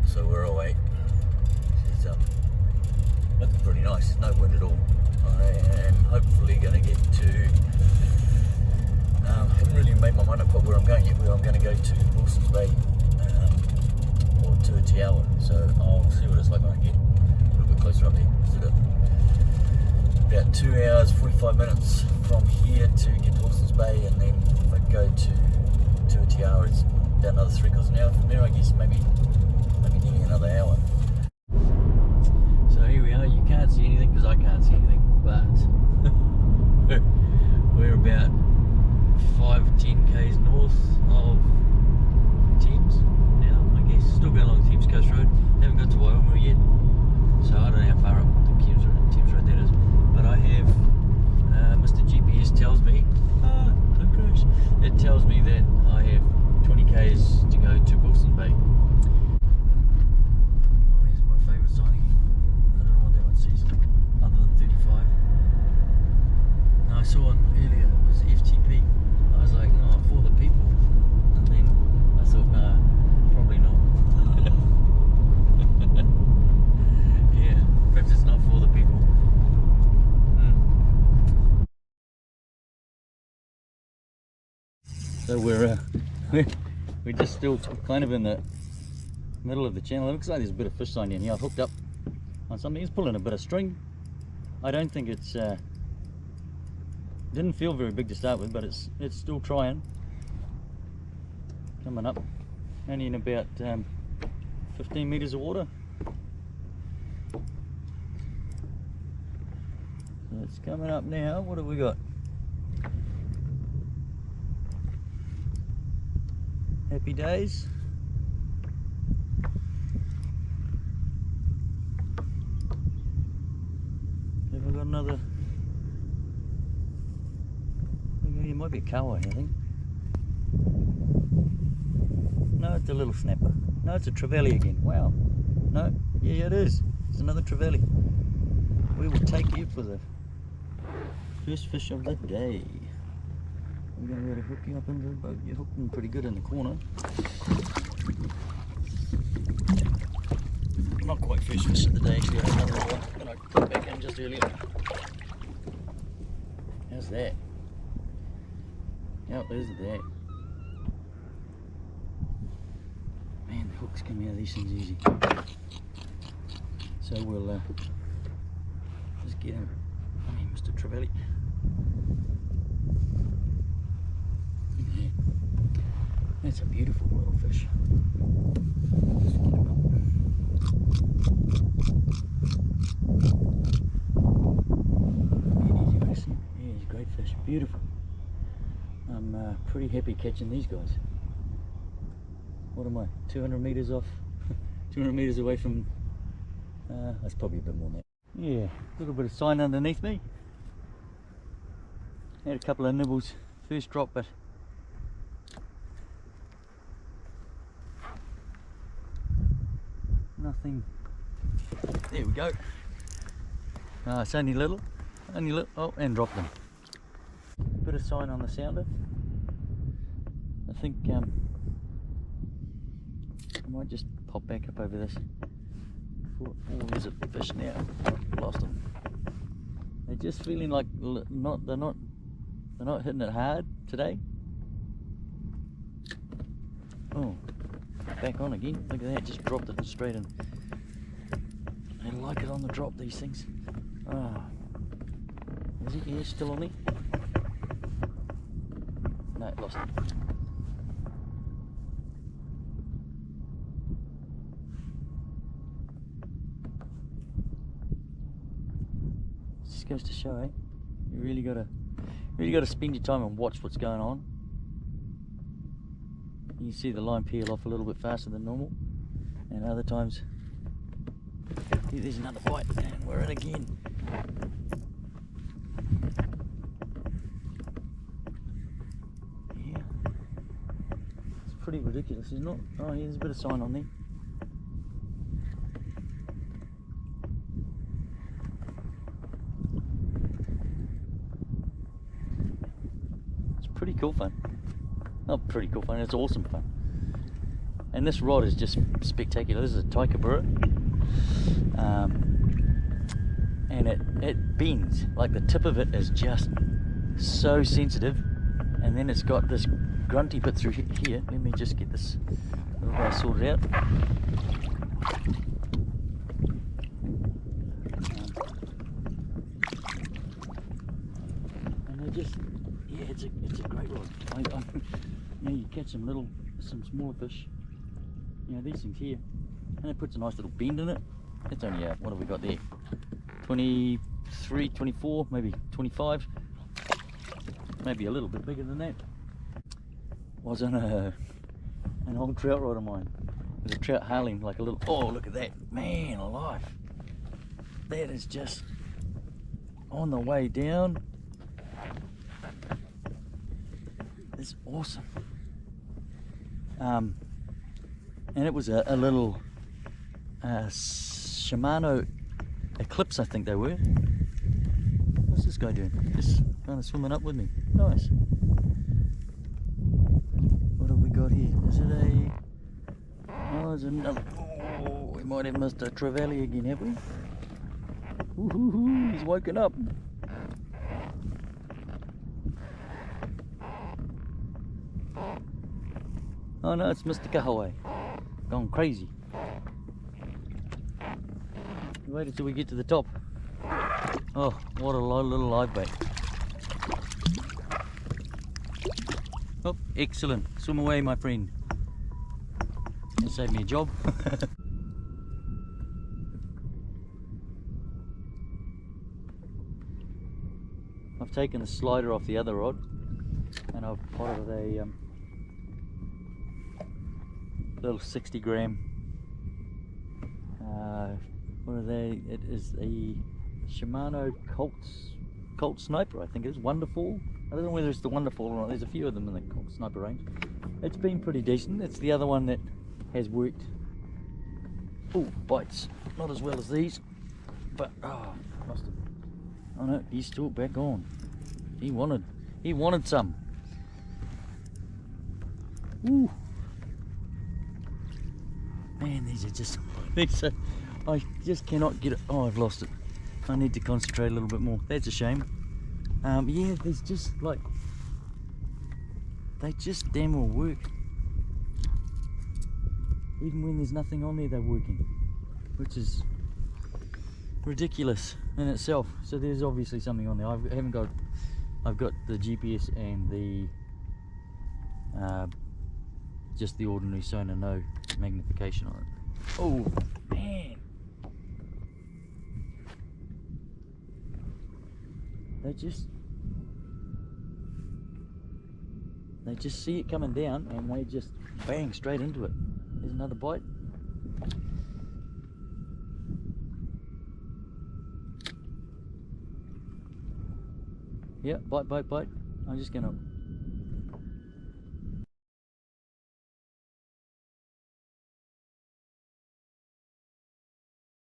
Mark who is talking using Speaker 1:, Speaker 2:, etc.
Speaker 1: so we're away. It's looking pretty nice, no wind at all. I am hopefully going to get to, haven't really made my mind up quite where I'm going yet, where I'm going to go to Wilson's Bay or to Tiawa, so I'll see what it's like when I get a little bit closer up there. Sort of about 2 hours 45 minutes from here to get to Wilson's Bay, and then if I go to Tiawa, it's about another 3/4 an hour from there, I guess, maybe nearly another hour. So here we are. You can't see anything because I can't see anything, but we're about 5-10 k's north of Thames now, I guess. Still going along the Thames Coast Road. Haven't got to Wyoming yet, so I don't know how far up the Thames Road that is. But I have Mr. GPS tells me, don't crash. It tells me that I have 20 k's to go to Wilson Bay. Oh, here's my favourite signing. I don't know what that one says, other than 35. No, I saw one earlier, it was FTP. I was like, no, for the people. And then I thought, nah, probably not. Yeah, perhaps it's not for the people. So we're just still kind of in the middle of the channel. It looks like there's a bit of fish sign down here. I've hooked up on something. It's pulling a bit of string. I don't think it's didn't feel very big to start with, but it's still trying. Coming up, only in about 15 meters of water. So it's coming up now. What have we got? Happy days. Have I got another? It might be a kawa, I think. No, it's a little snapper. No, it's a trevally again. Wow. No, yeah, it is. It's another trevally. We will take you for the first fish of the day. I'm going to be able to hook you up into the boat. You're hooked in pretty good in the corner. Not quite first fish of the day, actually. I had another one that I put back in just earlier. How's that? How is that? Man, the hooks come out of these things easy. So we'll just get him. I mean, Mr. Trevally. That's a beautiful little fish. Just get him up. Yeah, he's a great fish. Beautiful. I'm pretty happy catching these guys. What am I? 200 meters off? 200 meters away from. That's probably a bit more than that. Yeah, a little bit of sign underneath me. Had a couple of nibbles first drop, but nothing. There we go. It's only little, oh, and dropped them. Bit of sign on the sounder. I think I might just pop back up over this. Oh, there's a fish now. Lost them. They're just feeling like they're not hitting it hard today. Oh, back on again. Look at that, just dropped it straight in. They like it on the drop, these things. Is it? Yeah, still on me? No, lost it. Just goes to show, eh? You really gotta spend your time and watch what's going on. You see the line peel off a little bit faster than normal, and other times. There's another bite, and we're in again. Yeah, it's pretty ridiculous, isn't it? Oh, yeah, there's a bit of sign on there. It's pretty cool fun. Not pretty cool fun, it's awesome fun. And this rod is just spectacular. This is a Taikabura. And it bends, like the tip of it is just so sensitive, and then it's got this grunty bit through here. Let me just get this little guy sorted out. And they just, yeah, it's a great rod. You know, you catch some smaller fish, you know, these things here, and it puts a nice little bend in it. It's only what have we got there? 23, 24, maybe 25, maybe a little bit bigger than that. Was on an old trout rod of mine. There's a trout hailing like a little, oh look at that, man alive. That is just on the way down. It's awesome. And it was a little Shimano Eclipse, I think they were. What's this guy doing? Just kind of swimming up with me. Nice. What have we got here? Is it a... oh, there's another... oh, we might have missed a trevally again, have we? Ooh, he's woken up. Oh no, it's Mr. Kahawai. Gone crazy. Wait until we get to the top. Oh, what a little live bait. Oh, excellent. Swim away, my friend. You saved me a job. I've taken the slider off the other rod and I've potted a little 60 gram what are they? It is a Shimano Colt Sniper, I think it is. Wonderful. I don't know whether it's the Wonderful or not. There's a few of them in the Colt Sniper range. It's been pretty decent. It's the other one that has worked. Oh, bites. Not as well as these, but oh, lost it. Oh no, he's still back on. He wanted some. Ooh. Man, these are just, I just cannot get it. Oh, I've lost it. I need to concentrate a little bit more. That's a shame. Yeah, there's just like, they just damn well work. Even when there's nothing on there, they're working, which is ridiculous in itself. So there's obviously something on there. I've got the GPS and the just the ordinary sonar, no magnification on it. Oh man, they just see it coming down and they just bang straight into it. There's another bite. Yeah, bite. I'm just gonna